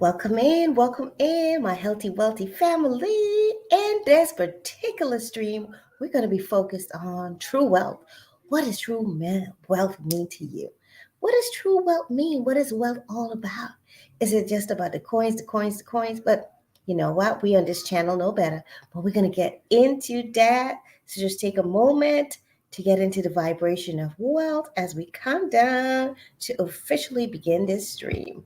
Welcome in, my healthy, wealthy family. In this particular stream, we're going to be focused on true wealth. What does wealth mean to you? What does true wealth mean? What is wealth all about? Is it just about the coins, the coins, the coins? But you know what? We on this channel know better. But we're going to get into that. So just take a moment to get into the vibration of wealth as we come down to officially begin this stream.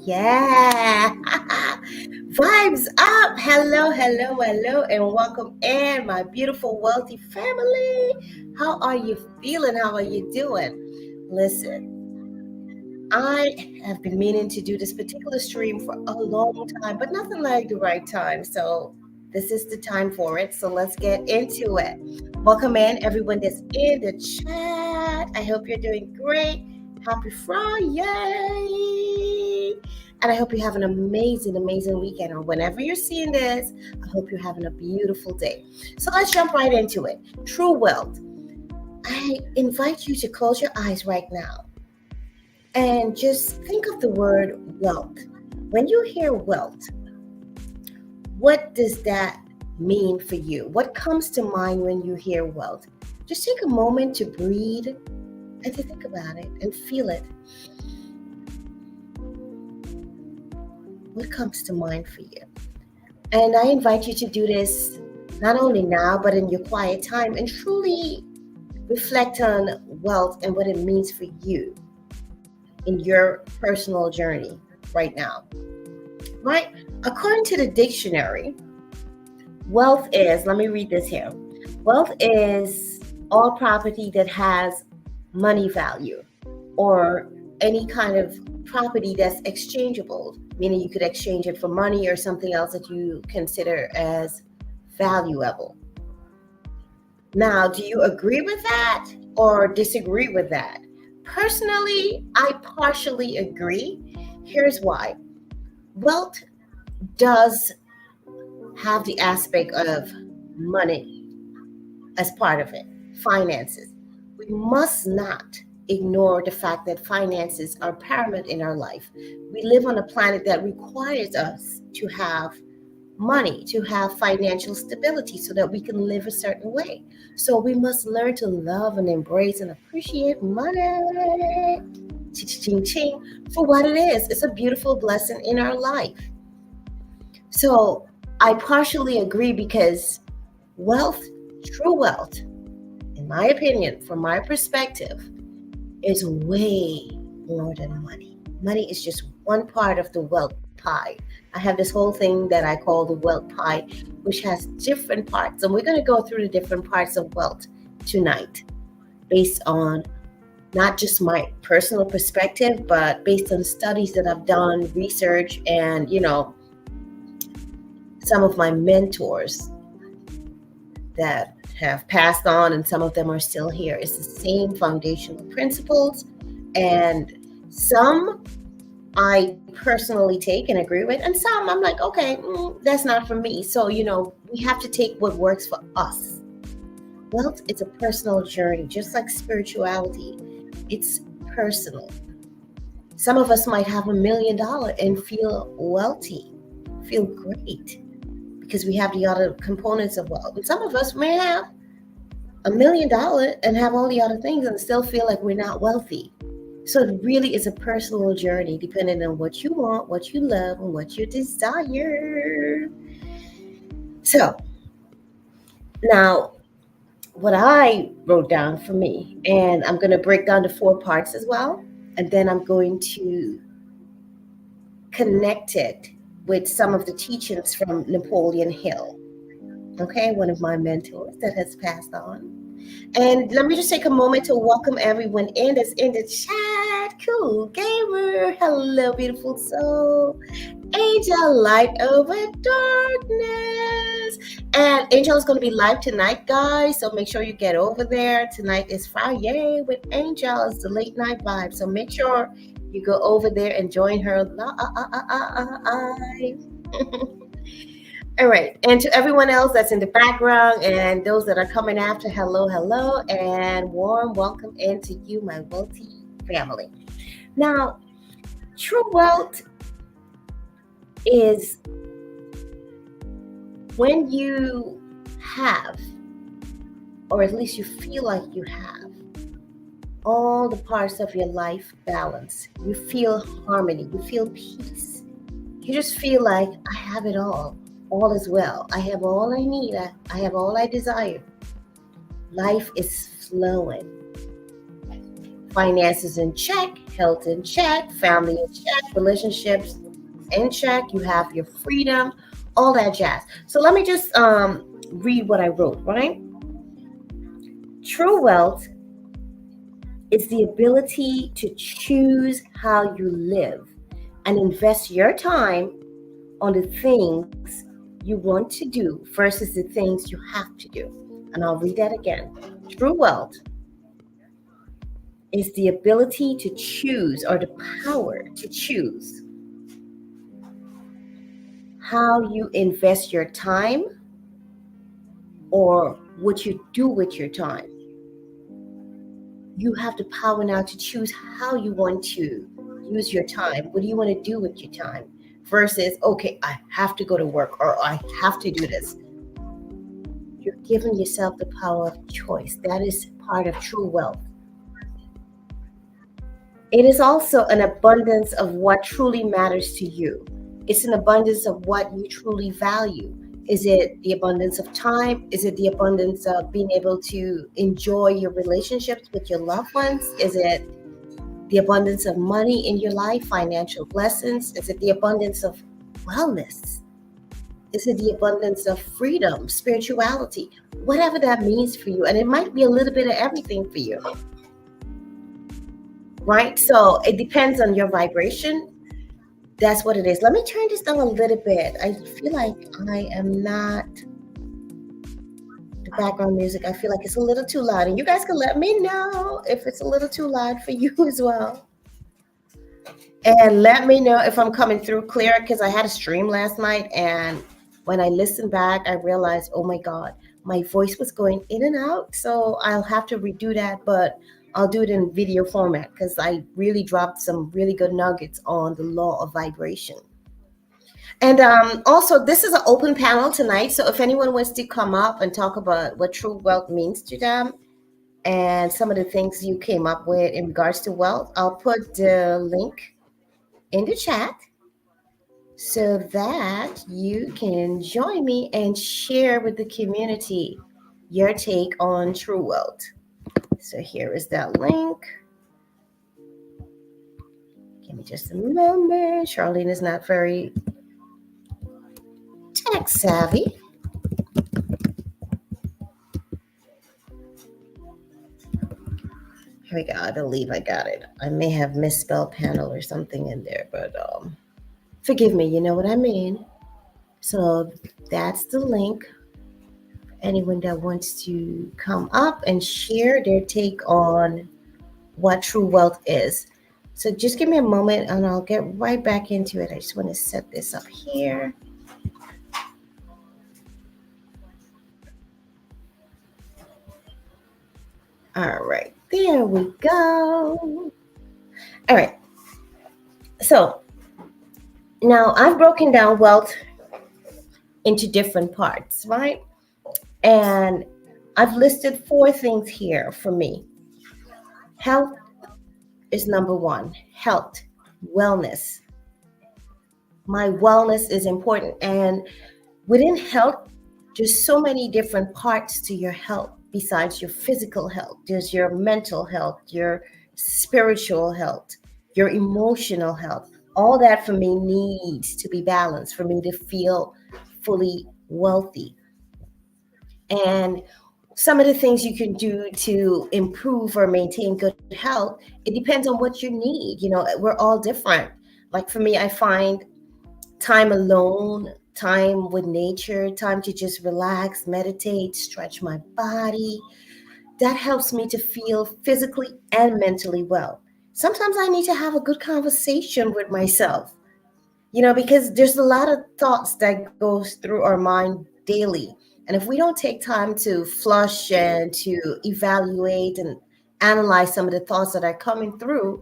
Yeah. Vibes up. Hello, and welcome in, my beautiful, wealthy family. How are you feeling? How are you doing? Listen, I have been meaning to do this particular stream for a long time, but nothing like the right time. So, this is the time for it. So, let's get into it. Welcome in, everyone that's in the chat. I hope you're doing great. Happy Friday. And I hope you have an amazing, amazing weekend. Or whenever you're seeing this, I hope you're having a beautiful day. So let's jump right into it. True wealth. I invite you to close your eyes right now and just think of the word wealth. When you hear wealth, what does that mean for you? What comes to mind when you hear wealth? Just take a moment to breathe and to think about it and feel it. What comes to mind for you? And I invite you to do this not only now, but in your quiet time and truly reflect on wealth and what it means for you in your personal journey right now. Right? According to the dictionary, wealth is, let me read this here. Wealth is all property that has money value or any kind of property that's exchangeable, meaning you could exchange it for money or something else that you consider as valuable. Now, do you agree with that or disagree with that? Personally, I partially agree. Here's why. Wealth does have the aspect of money as part of it, finances. We must not ignore the fact that finances are paramount in our life. We live on a planet that requires us to have money, to have financial stability so that we can live a certain way. So we must learn to love and embrace and appreciate money. Ching, ching, for what it is. It's a beautiful blessing in our life. So I partially agree because wealth, true wealth, in my opinion, from my perspective, is way more than money. Money is just one part of the wealth pie. I have this whole thing that I call the wealth pie, which has different parts. And we're going to go through the different parts of wealth tonight based on not just my personal perspective, but based on studies that I've done, research, and, some of my mentors that have passed on, and some of them are still here. It's the same foundational principles, and some I personally take and agree with, and some I'm like, okay, that's not for me. So, we have to take what works for us. Wealth is a personal journey, just like spirituality. It's personal. Some of us might have $1 million and feel wealthy, feel great, because we have the other components of wealth. And some of us may have $1 million and have all the other things and still feel like we're not wealthy. So it really is a personal journey depending on what you want, what you love, and what you desire. So now, what I wrote down for me, and I'm going to break down the 4 parts as well, and then I'm going to connect it with some of the teachings from Napoleon Hill, okay, one of my mentors that has passed on. And let me just take a moment to welcome everyone in that's in the chat. Cool Gamer, hello, beautiful soul. Angel, light over darkness. And Angel is going to be live tonight, guys. So make sure you get over there. Tonight is Friday with Angel. It's the late night vibe. So make sure you go over there and join her live. All right. And to everyone else that's in the background and those that are coming after, hello, hello, and warm welcome into you, my wealthy family. Now, true wealth is when you have, or at least you feel like you have, all the parts of your life balanced. You feel harmony. You feel peace. You just feel like I have it all. All is well. I have all I need. I have all I desire. Life is flowing. Finances in check, health in check, family in check, relationships in check. You have your freedom, all that jazz. So let me just read what I wrote, right? True wealth is the ability to choose how you live and invest your time on the things you want to do versus the things you have to do. And I'll read that again. True wealth is the ability to choose, or the power to choose, how you invest your time or what you do with your time. You have the power now to choose how you want to use your time. What do you want to do with your time? Versus, okay, I have to go to work or I have to do this. You're giving yourself the power of choice. That is part of true wealth. It is also an abundance of what truly matters to you. It's an abundance of what you truly value. Is it the abundance of time? Is it the abundance of being able to enjoy your relationships with your loved ones? Is it the abundance of money in your life, financial blessings? Is it the abundance of wellness? Is it the abundance of freedom, spirituality, whatever that means for you? And it might be a little bit of everything for you, right? So it depends on your vibration. That's what it is. Let me turn this down a little bit. I feel like I am not, the background music, I feel like it's a little too loud. And you guys can let me know if it's a little too loud for you as well. And let me know if I'm coming through clear, because I had a stream last night. And when I listened back, I realized, oh my God, my voice was going in and out. So I'll have to redo that. But I'll do it in video format because I really dropped some really good nuggets on the law of vibration. And also, this is an open panel tonight. So if anyone wants to come up and talk about what true wealth means to them and some of the things you came up with in regards to wealth, I'll put the link in the chat so that you can join me and share with the community your take on true wealth. So here is that link. Give me just a moment. Charlene is not very tech savvy. Here we go. I believe I got it. I may have misspelled panel or something in there, but forgive me. You know what I mean. So that's the link. Anyone that wants to come up and share their take on what true wealth is. So just give me a moment and I'll get right back into it. I just want to set this up here. All right, there we go. All right. So now I've broken down wealth into different parts, right? And I've listed four things here for me. Health is number one. Health, wellness. My wellness is important. And within health, there's so many different parts to your health besides your physical health. There's your mental health, your spiritual health, your emotional health. All that for me needs to be balanced for me to feel fully wealthy. And some of the things you can do to improve or maintain good health, it depends on what you need. We're all different. Like for me, I find time alone, time with nature, time to just relax, meditate, stretch my body. That helps me to feel physically and mentally well. Sometimes I need to have a good conversation with myself, because there's a lot of thoughts that goes through our mind daily. And if we don't take time to flush and to evaluate and analyze some of the thoughts that are coming through,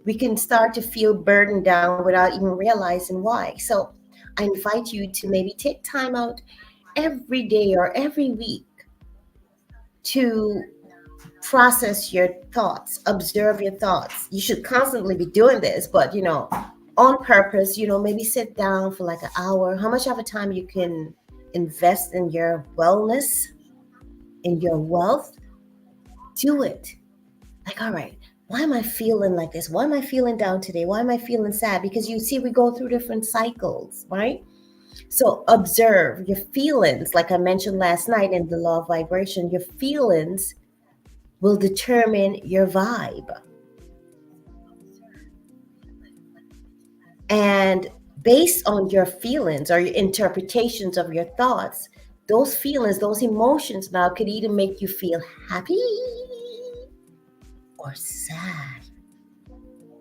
we can start to feel burdened down without even realizing why. So I invite you to maybe take time out every day or every week to process your thoughts, observe your thoughts. You should constantly be doing this, but on purpose, maybe sit down for like an hour. How much of a time you can invest in your wellness, in your wealth, do it. Like, all right, why am I feeling like this? Why am I feeling down today? Why am I feeling sad? Because you see, we go through different cycles, right? So observe your feelings. Like I mentioned last night in the law of vibration, your feelings will determine your vibe. And based on your feelings or your interpretations of your thoughts, those feelings, those emotions now could either make you feel happy or sad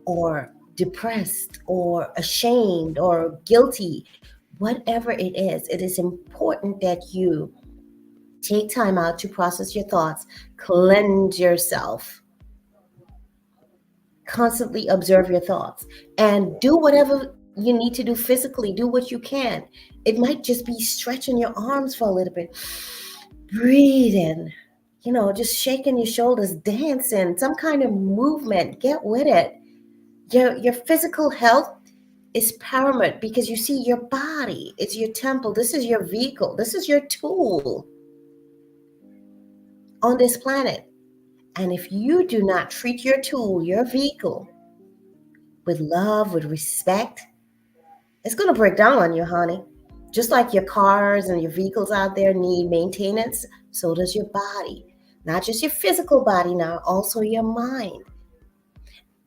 or depressed or ashamed or guilty. Whatever it is important that you take time out to process your thoughts, cleanse yourself, constantly observe your thoughts, and do whatever you need to do physically. Do what you can. It might just be stretching your arms for a little bit, breathing, just shaking your shoulders, dancing, some kind of movement. Get with it. Your physical health is paramount because you see, your body is your temple. This is your vehicle. This is your tool on this planet. And if you do not treat your tool, your vehicle, with love, with respect, it's going to break down on you, honey. Just like your cars and your vehicles out there need maintenance, so does your body. Not just your physical body now, also your mind.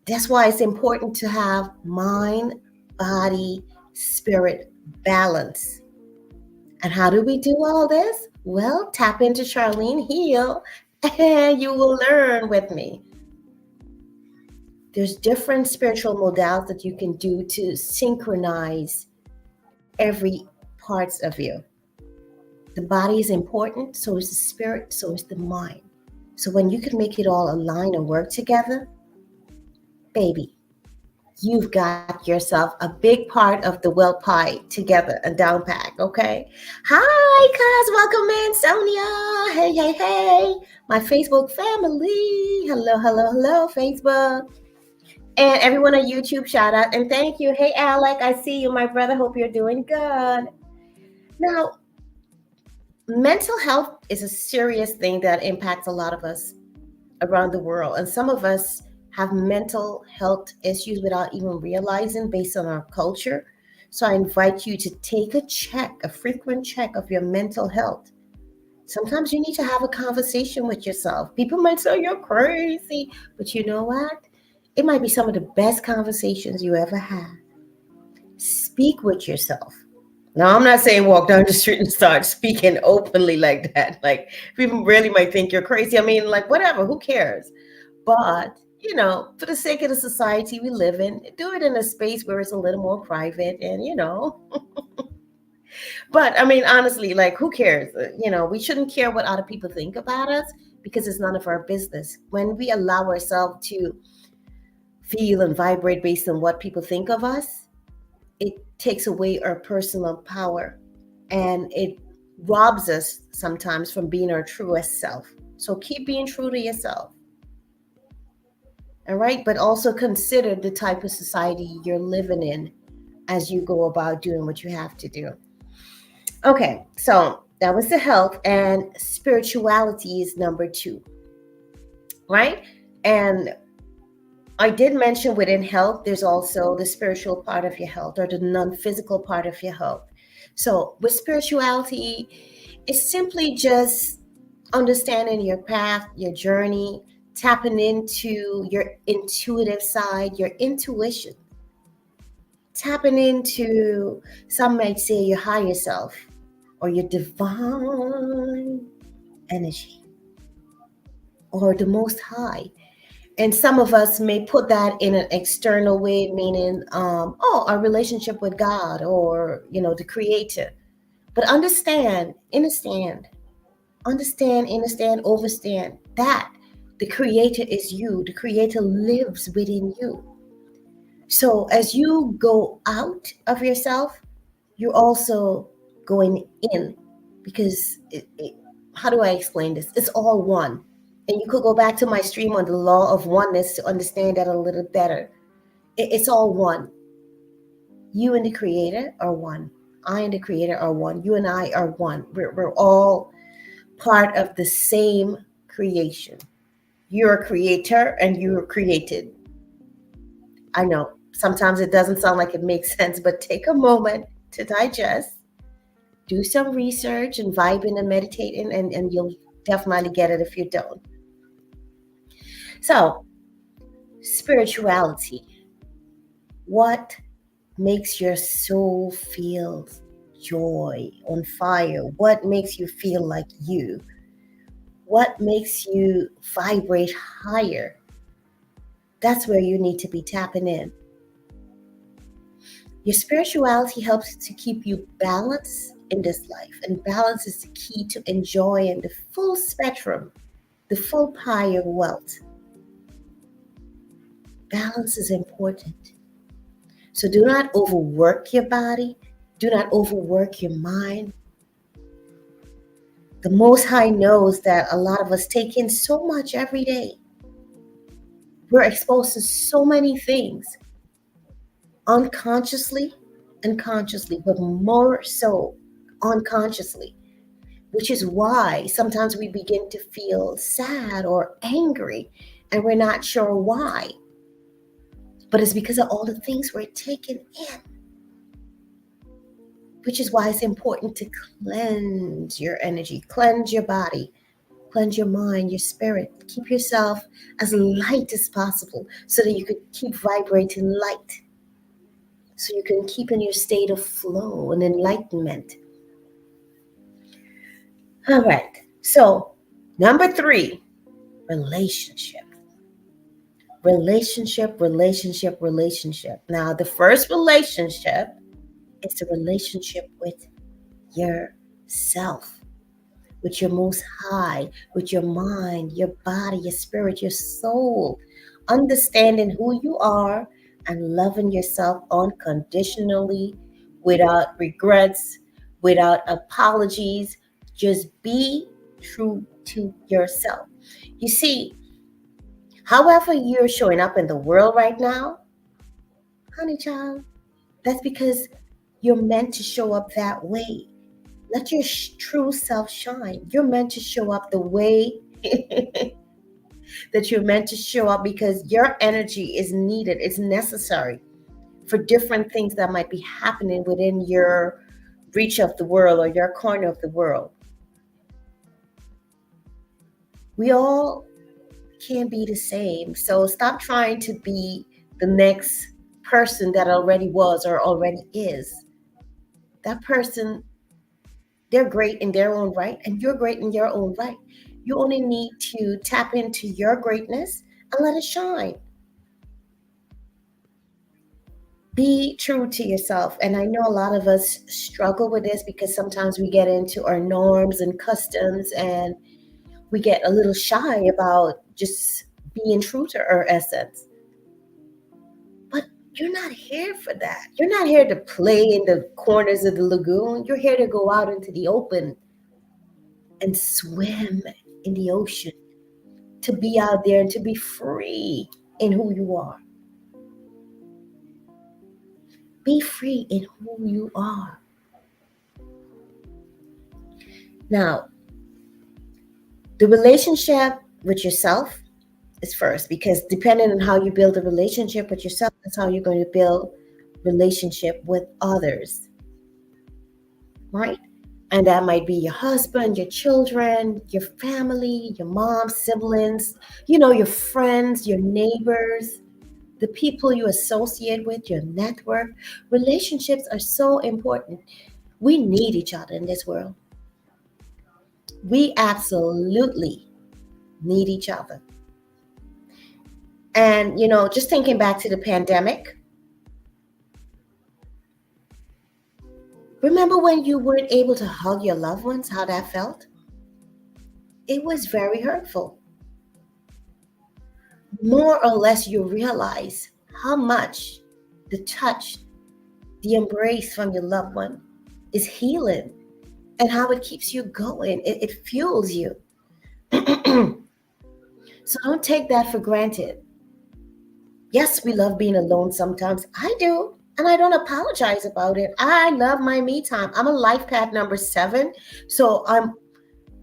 That's why it's important to have mind, body, spirit balance. And how do we do all this? Well, tap into Charlene Heal and you will learn with me. There's different spiritual modalities that you can do to synchronize every parts of you. The body is important, so is the spirit, so is the mind. So when you can make it all align and work together, baby, you've got yourself a big part of the wealth pie together and down pack, okay? Hi, cuz, welcome in, Sonia. Hey, hey, hey. My Facebook family. Hello, hello, hello, Facebook. And everyone on YouTube, shout out and thank you. Hey, Alec, I see you, my brother. Hope you're doing good. Now, mental health is a serious thing that impacts a lot of us around the world. And some of us have mental health issues without even realizing based on our culture. So I invite you to take a check, a frequent check of your mental health. Sometimes you need to have a conversation with yourself. People might say you're crazy, but you know what? It might be some of the best conversations you ever had. Speak with yourself. Now, I'm not saying walk down the street and start speaking openly like that. Like, people really might think you're crazy. I mean, like, whatever, who cares? But, for the sake of the society we live in, do it in a space where it's a little more private and, but I mean, honestly, like, who cares? We shouldn't care what other people think about us because it's none of our business. When we allow ourselves to feel and vibrate based on what people think of us, it takes away our personal power and it robs us sometimes from being our truest self. So keep being true to yourself. All right. But also consider the type of society you're living in as you go about doing what you have to do. Okay. So that was the health, and spirituality is number 2. Right. And I did mention within health, there's also the spiritual part of your health or the non-physical part of your health. So with spirituality, it's simply just understanding your path, your journey, tapping into your intuitive side, your intuition, tapping into, some might say, your higher self or your divine energy or the most high. And some of us may put that in an external way, meaning, our relationship with God or, the creator. But understand, overstand that the creator is you. The creator lives within you. So as you go out of yourself, you're also going in, because how do I explain this? It's all one. And you could go back to my stream on the law of oneness to understand that a little better. It's all one. You and the creator are one. I and the creator are one. You and I are one. We're all part of the same creation. You're a creator and you're created. I know sometimes it doesn't sound like it makes sense, but take a moment to digest, do some research and vibing and meditating, and you'll definitely get it if you don't. So, spirituality. What makes your soul feel joy, on fire? What makes you feel like you? What makes you vibrate higher? That's where you need to be tapping in. Your spirituality helps to keep you balanced in this life, and balance is the key to enjoying the full spectrum, the full pie of wealth. Balance is important. So do not overwork your body. Do not overwork your mind. The Most High knows that a lot of us take in so much every day. We're exposed to so many things, unconsciously and consciously, but more so unconsciously, which is why sometimes we begin to feel sad or angry and we're not sure why. But it's because of all the things we're taking in, which is why it's important to cleanse your energy, cleanse your body, cleanse your mind, your spirit. Keep yourself as light as possible so that you could keep vibrating light, so you can keep in your state of flow and enlightenment. All right. So, number 3, relationship. Relationship. Now, the first relationship is the relationship with yourself, with your most high, with your mind, your body, your spirit, your soul. Understanding who you are and loving yourself unconditionally, without regrets, without apologies. Just be true to yourself. You see, however you're showing up in the world right now, honey child, that's because you're meant to show up that way. Let your true self shine. You're meant to show up the way that you're meant to show up because your energy is needed, it's necessary for different things that might be happening within your reach of the world or your corner of the world. We all can't be the same. So stop trying to be the next person that already was or already is. That person, they're great in their own right, and you're great in your own right. You only need to tap into your greatness and let it shine. Be true to yourself. And I know a lot of us struggle with this because sometimes we get into our norms and customs and we get a little shy about just being true to our essence. But you're not here for that. You're not here to play in the corners of the lagoon. You're here to go out into the open and swim in the ocean, to be out there and to be free in who you are. Be free in who you are. Now, the relationship with yourself is first, because depending on how you build a relationship with yourself, that's how you're going to build relationship with others, right? And that might be your husband, your children, your family, your mom, siblings, your friends, your neighbors, the people you associate with, your network. Relationships are so important. We need each other in this world. We absolutely need each other. And, just thinking back to the pandemic, remember when you weren't able to hug your loved ones, how that felt? It was very hurtful. More or less, you realize how much the touch, the embrace from your loved one is healing and how it keeps you going. It fuels you. So don't take that for granted. Yes, we love being alone sometimes. I do. And I don't apologize about it. I love my me time. I'm a life path number 7. So I'm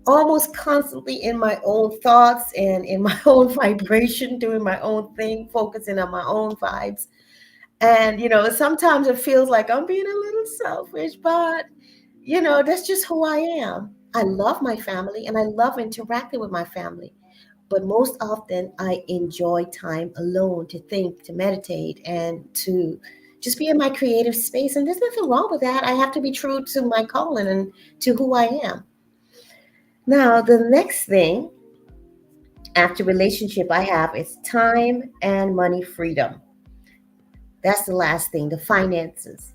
almost constantly in my own thoughts and in my own vibration, doing my own thing, focusing on my own vibes. And, sometimes it feels like I'm being a little selfish, but, that's just who I am. I love my family and I love interacting with my family. But most often, I enjoy time alone to think, to meditate, and to just be in my creative space. And there's nothing wrong with that. I have to be true to my calling and to who I am. Now, the next thing after relationship I have is time and money freedom. That's the last thing, the finances.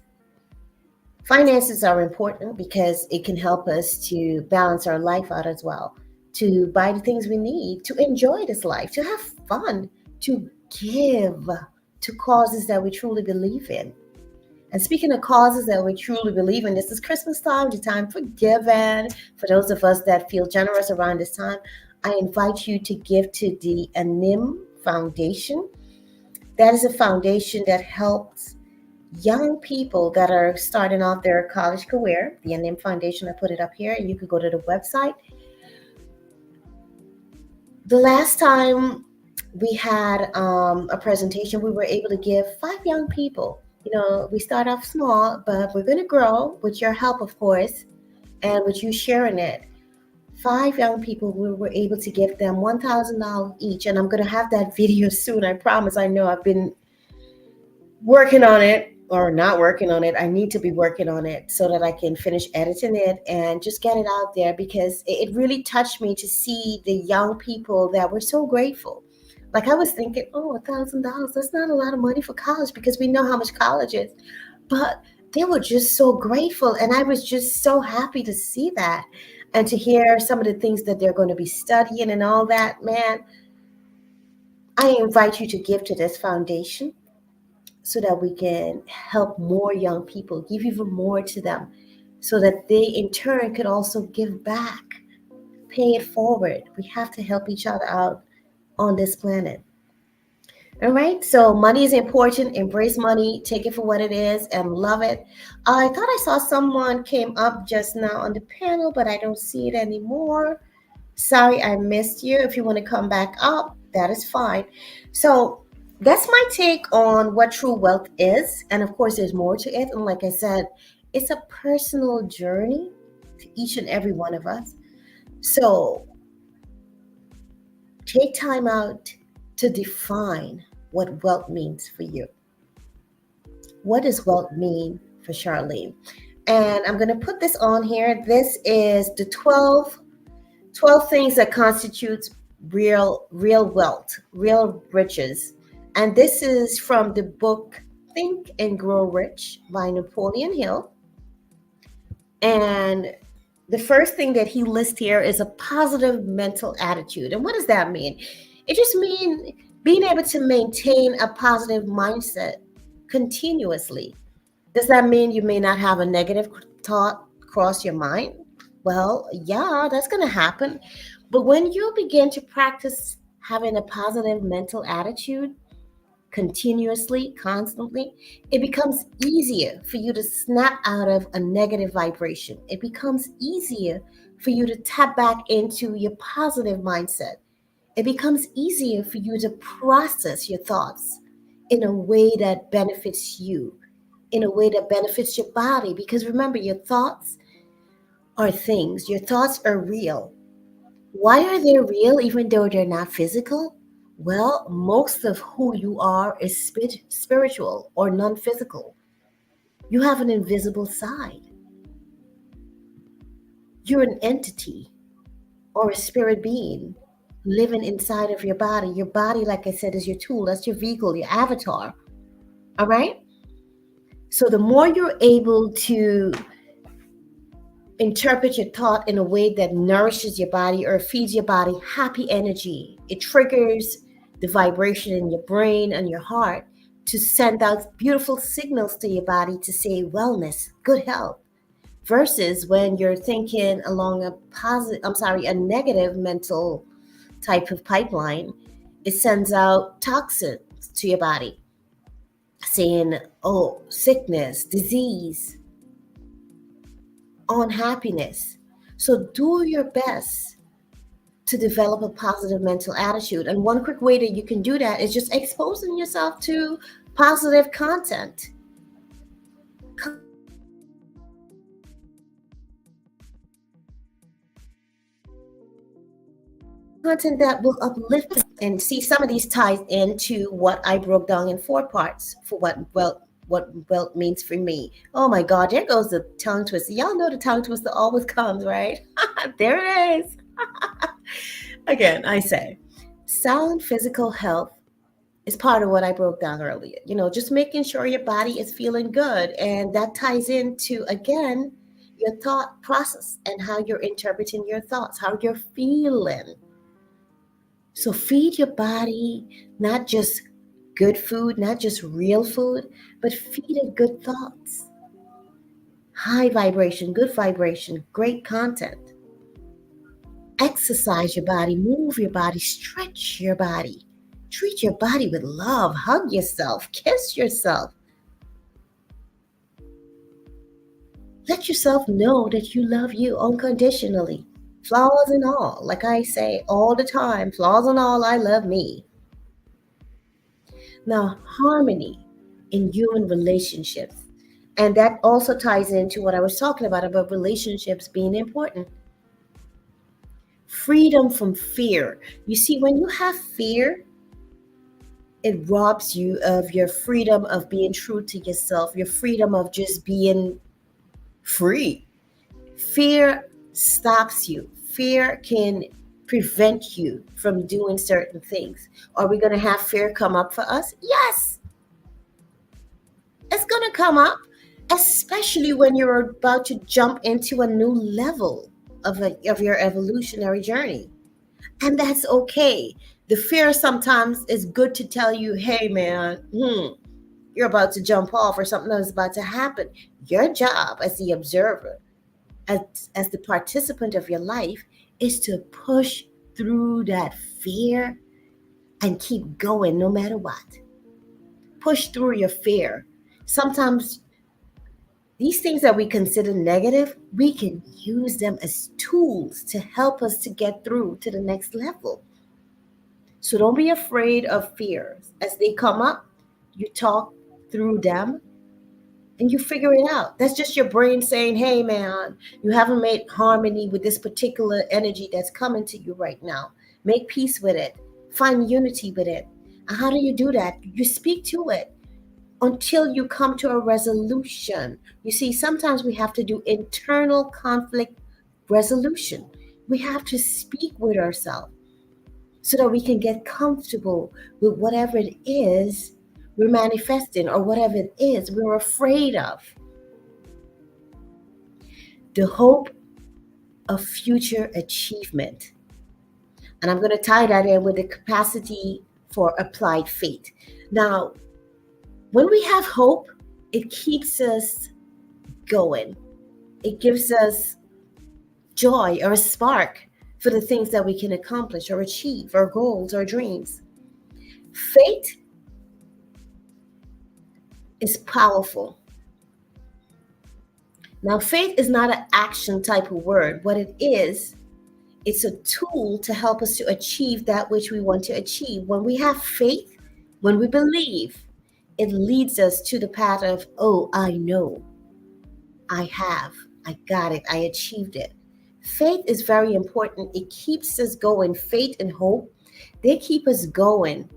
Finances are important because it can help us to balance our life out as well, to buy the things we need, to enjoy this life, to have fun, to give to causes that we truly believe in. And speaking of causes that we truly believe in, this is Christmas time, the time for giving. For those of us that feel generous around this time, I invite you to give to the ANIM Foundation. That is a foundation that helps young people that are starting off their college career. The ANIM Foundation, I put it up here, and you can go to the website. The last time we had a presentation, we were able to give 5 young people. We start off small, but we're going to grow with your help, of course, and with you sharing it. 5 young people, we were able to give them $1,000 each, and I'm going to have that video soon. I promise. I know I've been working on it, or not working on it. I need to be working on it so that I can finish editing it and just get it out there, because it really touched me to see the young people that were so grateful. Like, I was thinking, oh, $1,000, that's not a lot of money for college, because we know how much college is. But they were just so grateful. And I was just so happy to see that and to hear some of the things that they're going to be studying and all that. Man, I invite you to give to this foundation so that we can help more young people, give even more to them, so that they in turn could also give back, pay it forward. We have to help each other out on this planet. All right, so money is important. Embrace money, take it for what it is, and love it. I thought I saw someone came up just now on the panel, but I don't see it anymore. Sorry, I missed you. If you want to come back up, That is fine. So that's my take on what true wealth is. And of course, there's more to it. And like I said, it's a personal journey to each and every one of us. So take time out to define what wealth means for you. What does wealth mean for Charlene? And I'm going to put this on here. This is the 12 things that constitutes real wealth, real riches. And this is from the book Think and Grow Rich by Napoleon Hill. And the first thing that he lists here is a positive mental attitude. And what does that mean? It just means being able to maintain a positive mindset continuously. Does that mean you may not have a negative thought cross your mind? Well, yeah, that's going to happen. But when you begin to practice having a positive mental attitude continuously, constantly, it becomes easier for you to snap out of a negative vibration. It becomes easier for you to tap back into your positive mindset. It becomes easier for you to process your thoughts in a way that benefits you, in a way that benefits your body. Because remember, your thoughts are things, your thoughts are real. Why are they real even though they're not physical? Well, most of who you are is spiritual or non physical. You have an invisible side. You're an entity or a spirit being living inside of your body. Your body, like I said, is your tool. That's your vehicle, your avatar. All right? So the more you're able to interpret your thought in a way that nourishes your body or feeds your body happy energy, it triggers the vibration in your brain and your heart to send out beautiful signals to your body to say wellness, good health. Versus when you're thinking along a negative mental type of pipeline, it sends out toxins to your body saying, oh, sickness, disease, unhappiness. So do your best to develop a positive mental attitude. And one quick way that you can do that is just exposing yourself to positive content. Content that will uplift and see some of these ties into what I broke down in 4 parts for what wealth means for me. Oh my God, there goes the tongue twister. Y'all know the tongue twister always comes, right? There it is. Again, I say sound physical health is part of what I broke down earlier. Just making sure your body is feeling good. And that ties into, again, your thought process and how you're interpreting your thoughts, how you're feeling. So feed your body not just good food, not just real food, but feed it good thoughts, high vibration, good vibration, great content. Exercise your body, move your body, stretch your body. Treat your body with love, hug yourself, kiss yourself. Let yourself know that you love you unconditionally, flaws and all. Like I say all the time, flaws and all, I love me. Now, harmony in human relationships. And that also ties into what I was talking about relationships being important. Freedom from fear. You see, when you have fear, it robs you of your freedom of being true to yourself, your freedom of just being free. Fear stops you. Fear can prevent you from doing certain things. Are we going to have fear come up for us? Yes, it's going to come up, especially when you're about to jump into a new level of your evolutionary journey. And that's okay. The fear sometimes is good to tell you, hey, man, you're about to jump off or something is about to happen. Your job as the observer, as the participant of your life, is to push through that fear and keep going no matter what. Push through your fear. Sometimes these things that we consider negative, we can use them as tools to help us to get through to the next level. So don't be afraid of fears. As they come up, you talk through them and you figure it out. That's just your brain saying, hey, man, you haven't made harmony with this particular energy that's coming to you right now. Make peace with it, find unity with it. And how do you do that? You speak to it until you come to a resolution. You see, sometimes we have to do internal conflict resolution. We have to speak with ourselves so that we can get comfortable with whatever it is we're manifesting or whatever it is we're afraid of. The hope of future achievement. And I'm going to tie that in with the capacity for applied faith. Now, when we have hope, it keeps us going. It gives us joy or a spark for the things that we can accomplish or achieve, our goals, our dreams. Faith is powerful. Now, faith is not an action type of word. What it is, it's a tool to help us to achieve that which we want to achieve. When we have faith, when we believe, it leads us to the path of, oh, I know, I have, I got it, I achieved it. Faith is very important. It keeps us going. Faith and hope, they keep us going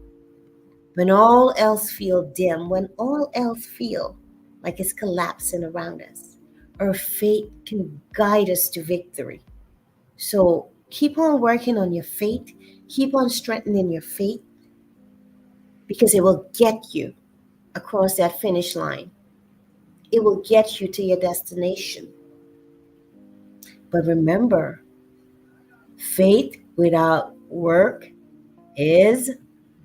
when all else feel dim, when all else feel like it's collapsing around us. Our faith can guide us to victory. So keep on working on your faith. Keep on strengthening your faith because it will get you across that finish line. It will get you to your destination. But remember, faith without work is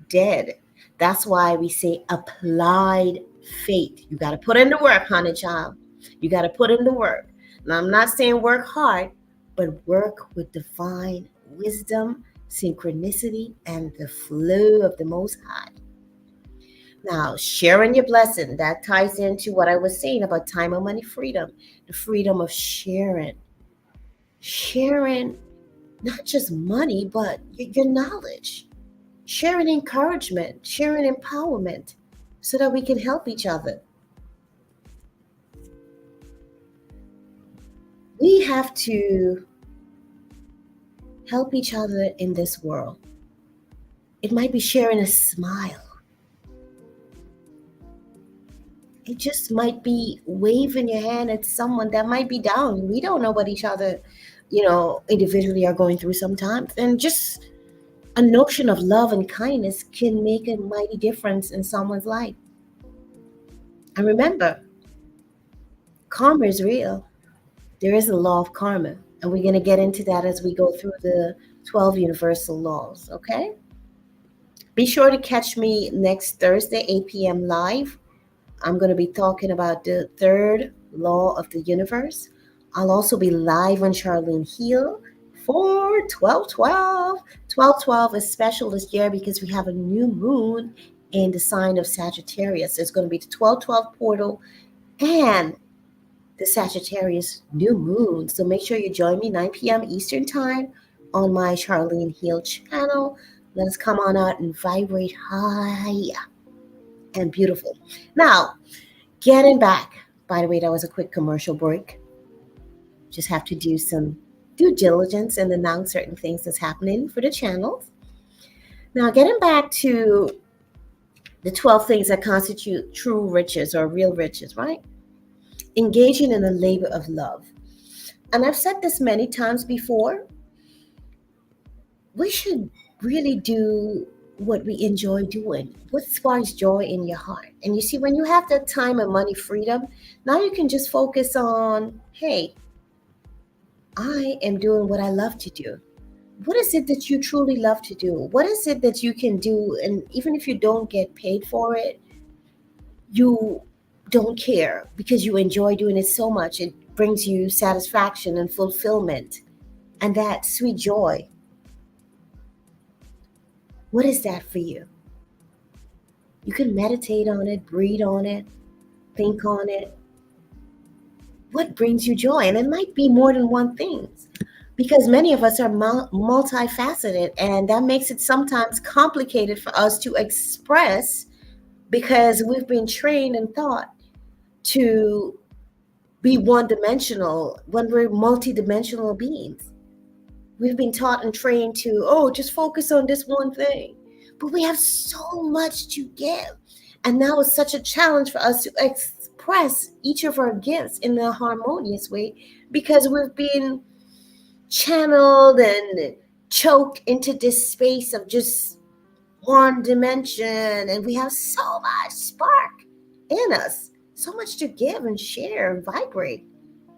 dead. That's why we say applied faith. You got to put in the work, honey child. You got to put in the work. Now, I'm not saying work hard, but work with divine wisdom, synchronicity, and the flow of the Most High. Now, sharing your blessing, that ties into what I was saying about time and money freedom, the freedom of sharing. Sharing not just money, but your knowledge. Sharing encouragement, sharing empowerment so that we can help each other. We have to help each other in this world. It might be sharing a smile. It just might be waving your hand at someone that might be down. We don't know what each other, individually are going through sometimes. And just a notion of love and kindness can make a mighty difference in someone's life. And remember, karma is real. There is a law of karma. And we're going to get into that as we go through the 12 universal laws, okay? Be sure to catch me next Thursday, 8 p.m. live. I'm going to be talking about the third law of the universe. I'll also be live on Charlene Heal for 1212. 1212 is special this year because we have a new moon in the sign of Sagittarius. It's going to be the 1212 portal and the Sagittarius new moon. So make sure you join me 9 p.m. Eastern time on my Charlene Heal channel. Let us come on out and vibrate high and beautiful. Now, getting back, by the way, that was a quick commercial break. Just have to do some due diligence and announce certain things that's happening for the channels. Now, getting back to the 12 things that constitute true riches or real riches, right? Engaging in a labor of love. And I've said this many times before. We should really do what we enjoy doing, what sparks joy in your heart. And you see, when you have that time and money freedom, now you can just focus on, hey, I am doing what I love to do. What is it that you truly love to do? What is it that you can do? And even if you don't get paid for it, you don't care because you enjoy doing it so much. It brings you satisfaction and fulfillment and that sweet joy. What is that for you? You can meditate on it, breathe on it, think on it. What brings you joy? And it might be more than one thing. because many of us are multifaceted, and that makes it sometimes complicated for us to express because we've been trained and taught to be one dimensional when we're multidimensional beings. We've been taught and trained to, oh, just focus on this one thing. But we have so much to give. And now it's such a challenge for us to express each of our gifts in a harmonious way because we've been channeled and choked into this space of just one dimension. And we have so much spark in us, so much to give and share and vibrate.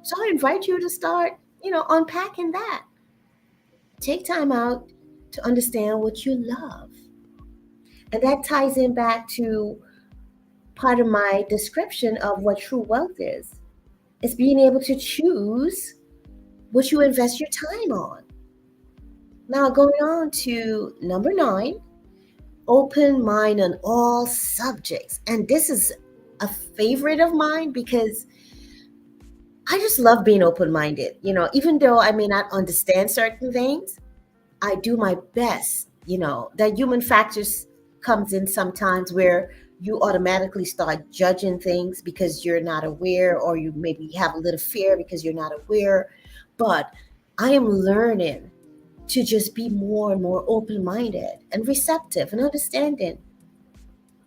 So I invite you to start, unpacking that. Take time out to understand what you love. And that ties in back to part of my description of what true wealth is. It's being able to choose what you invest your time on. Now, going on to number 9, open mind on all subjects. And this is a favorite of mine because I just love being open minded. Even though I may not understand certain things, I do my best. That human factors comes in sometimes where you automatically start judging things because you're not aware, or you maybe have a little fear because you're not aware. But I am learning to just be more and more open minded and receptive and understanding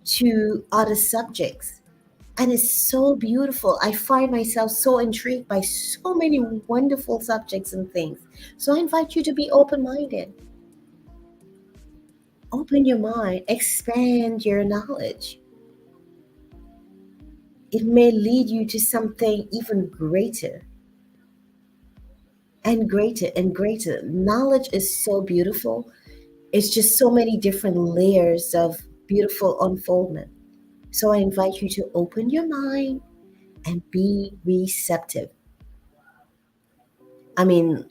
to other subjects. And it's so beautiful. I find myself so intrigued by so many wonderful subjects and things. So I invite you to be open minded. Open your mind, expand your knowledge. It may lead you to something even greater and greater and greater. Knowledge is so beautiful. It's just so many different layers of beautiful unfoldment. So I invite you to open your mind and be receptive. I mean,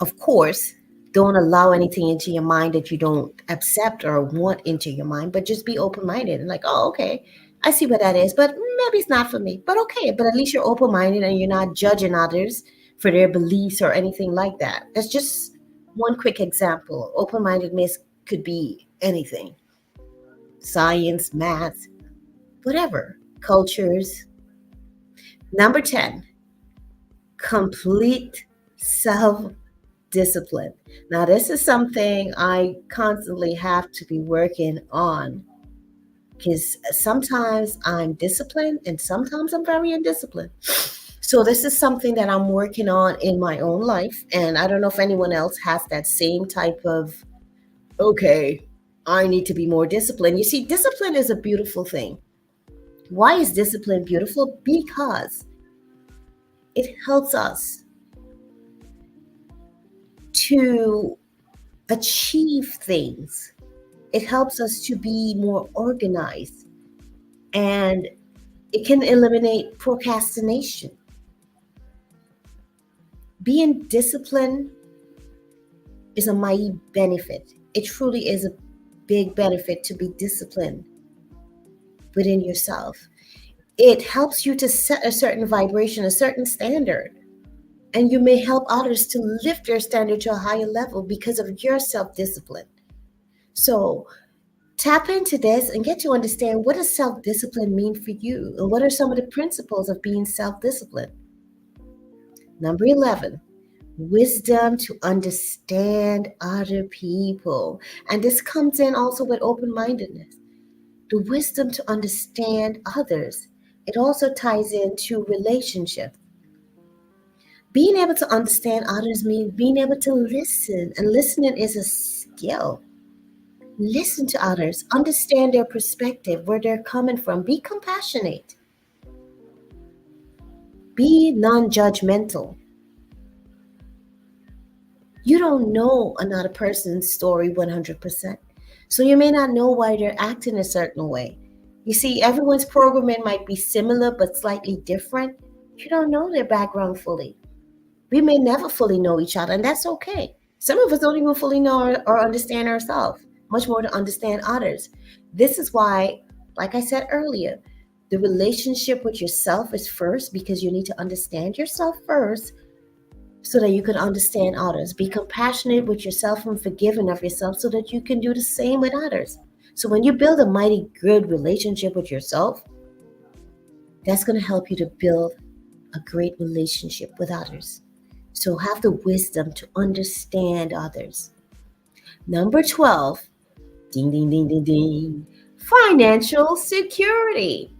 of course, don't allow anything into your mind that you don't accept or want into your mind, but just be open minded and like, oh, okay, I see what that is, but maybe it's not for me. But okay, but at least you're open minded and you're not judging others for their beliefs or anything like that. That's just one quick example. Open mindedness could be anything: science, math, whatever, cultures. Number 10, complete self discipline. Now, this is something I constantly have to be working on because sometimes I'm disciplined and sometimes I'm very undisciplined. So, this is something that I'm working on in my own life. And I don't know if anyone else has that same type of, okay, I need to be more disciplined. You see, discipline is a beautiful thing. Why is discipline beautiful? Because it helps us to achieve things. It helps us to be more organized, and it can eliminate procrastination. Being disciplined is a mighty benefit. It truly is a big benefit to be disciplined within yourself. It helps you to set a certain vibration, a certain standard. And you may help others to lift their standard to a higher level because of your self discipline. So tap into this and get to understand, what does self discipline mean for you? And what are some of the principles of being self disciplined? Number 11, wisdom to understand other people. And this comes in also with open mindedness. The wisdom to understand others. It also ties into relationships. Being able to understand others means being able to listen, and listening is a skill. Listen to others, understand their perspective, where they're coming from. Be compassionate, be non judgmental. You don't know another person's story 100%. So you may not know why they're acting a certain way. You see, everyone's programming might be similar but slightly different. You don't know their background fully. We may never fully know each other, and that's okay. Some of us don't even fully know or understand ourselves, much more to understand others. This is why, like I said earlier, the relationship with yourself is first, because you need to understand yourself first so that you can understand others. Be compassionate with yourself and forgiving of yourself so that you can do the same with others. So when you build a mighty good relationship with yourself, that's going to help you to build a great relationship with others. So have the wisdom to understand others. Number 12, ding, ding, ding, ding, ding, financial security.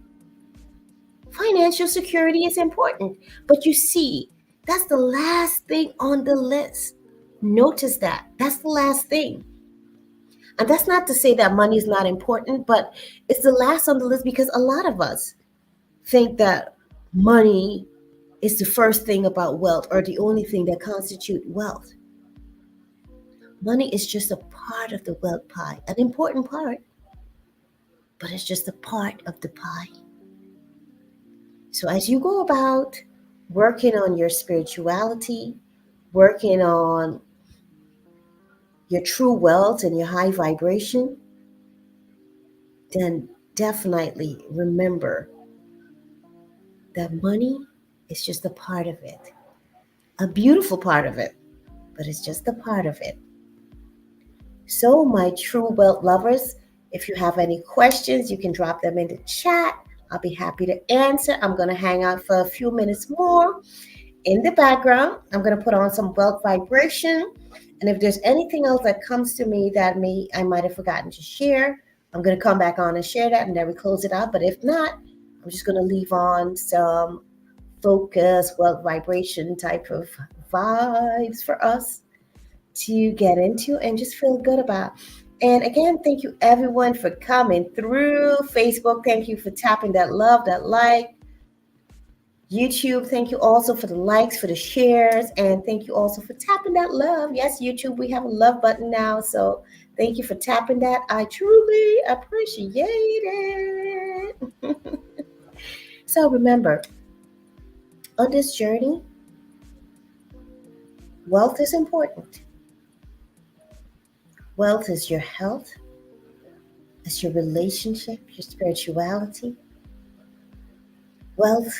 Financial security is important, but you see, that's the last thing on the list. Notice that. That's the last thing. And that's not to say that money is not important, but it's the last on the list because a lot of us think that money is the first thing about wealth or the only thing that constitutes wealth. Money is just a part of the wealth pie, an important part, but it's just a part of the pie. So as you go about working on your spirituality, working on your true wealth and your high vibration, then definitely remember that money is just a part of it, a beautiful part of it, but it's just a part of it. So, my true wealth lovers, if you have any questions, you can drop them in the chat. I'll be happy to answer. I'm going to hang out for a few minutes more. In the background, I'm going to put on some wealth vibration. And if there's anything else that comes to me that I might have forgotten to share, I'm going to come back on and share that and then we close it out. But if not, I'm just going to leave on some focus, wealth vibration type of vibes for us to get into and just feel good about. And again, thank you everyone for coming through Facebook. Thank you for tapping that love, that like. YouTube, thank you also for the likes, for the shares, and thank you also for tapping that love. Yes, YouTube, we have a love button now, so thank you for tapping that. I truly appreciate it. So remember, on this journey, wealth is important. Wealth is your health, it's your relationship, your spirituality. Wealth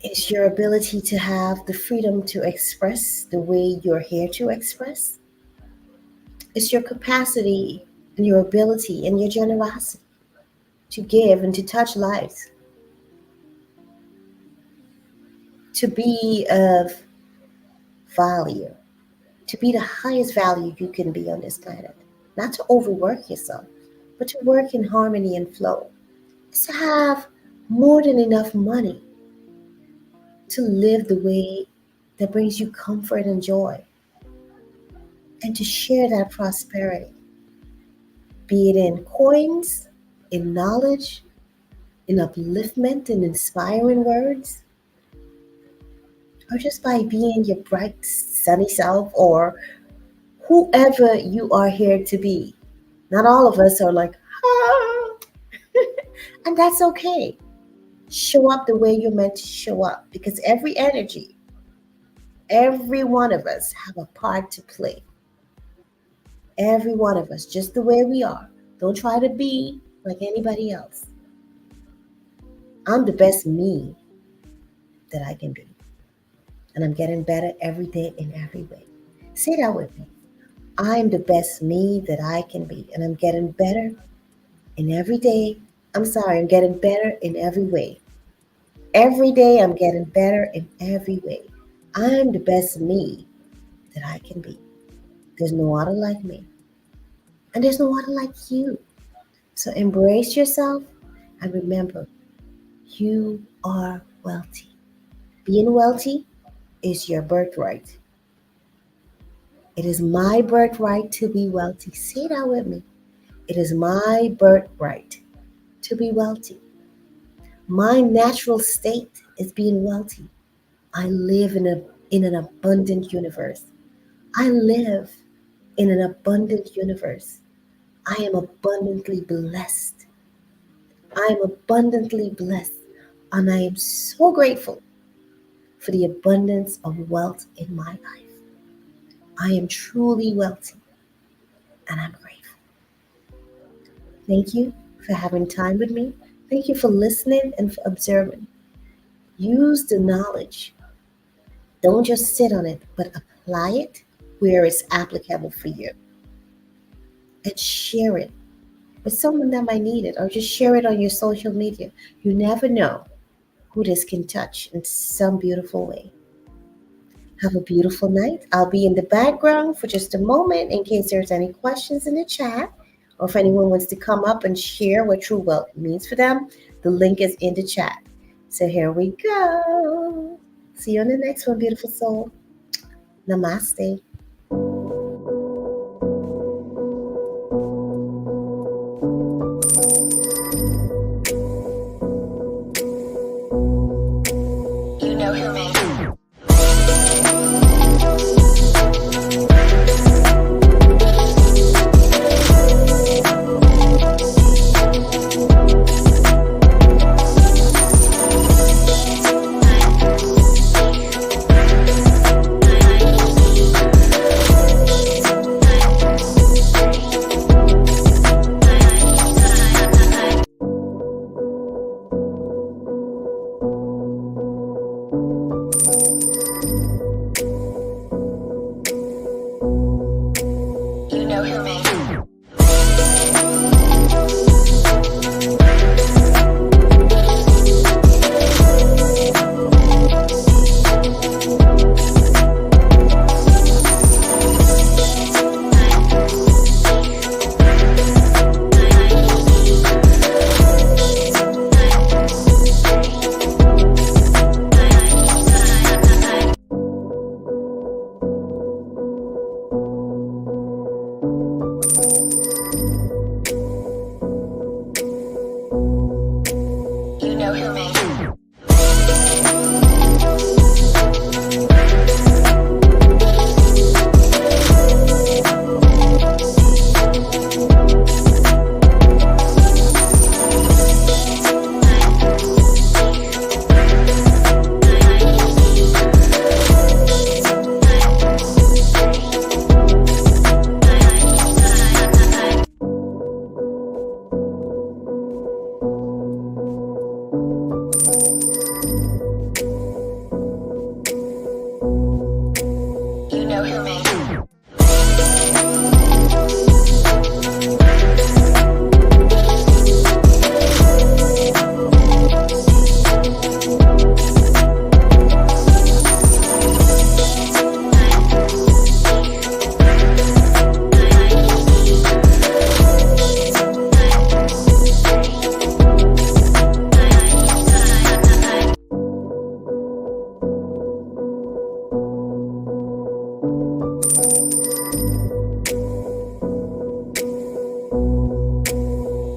is your ability to have the freedom to express the way you're here to express. It's your capacity and your ability and your generosity to give and to touch lives, to be of value, to be the highest value you can be on this planet. Not to overwork yourself, but to work in harmony and flow. It's to have more than enough money to live the way that brings you comfort and joy, and to share that prosperity, be it in coins, in knowledge, in upliftment and inspiring words, or just by being your bright, sunny self, or whoever you are here to be. Not all of us are like, ah, and that's okay. Show up the way you're meant to show up because every energy, every one of us have a part to play. Every one of us, just the way we are. Don't try to be like anybody else. I'm the best me that I can be. And I'm getting better every day in every way. Say that with me. I'm the best me that I can be. And I'm getting better in every day. I'm getting better in every way. Every day I'm getting better in every way. I'm the best me that I can be. There's no other like me. And there's no other like you. So embrace yourself and remember, you are wealthy. Being wealthy is your birthright. It is my birthright to be wealthy. Say that with me. It is my birthright to be wealthy. My natural state is being wealthy. I live in an abundant universe. I live in an abundant universe. I am abundantly blessed. I am abundantly blessed. And I am so grateful for the abundance of wealth in my life. I am truly wealthy and I'm grateful. Thank you for having time with me. Thank you for listening and for observing. Use the knowledge. Don't just sit on it, but apply it where it's applicable for you and share it with someone that might need it, or just share it on your social media. You never know who this can touch in some beautiful way. Have a beautiful night. I'll be in the background for just a moment in case there's any questions in the chat, or if anyone wants to come up and share what true wealth means for them. The link is in the chat. So here we go. See you on the next one, beautiful soul. Namaste. You know who made it. You know who made it. You know who made it. You know who made it.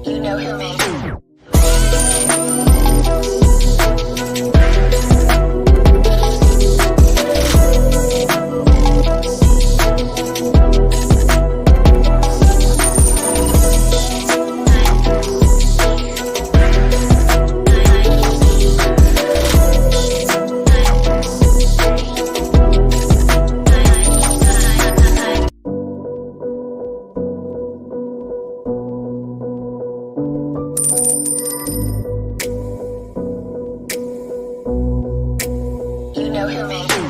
You know who made it. You know who made it.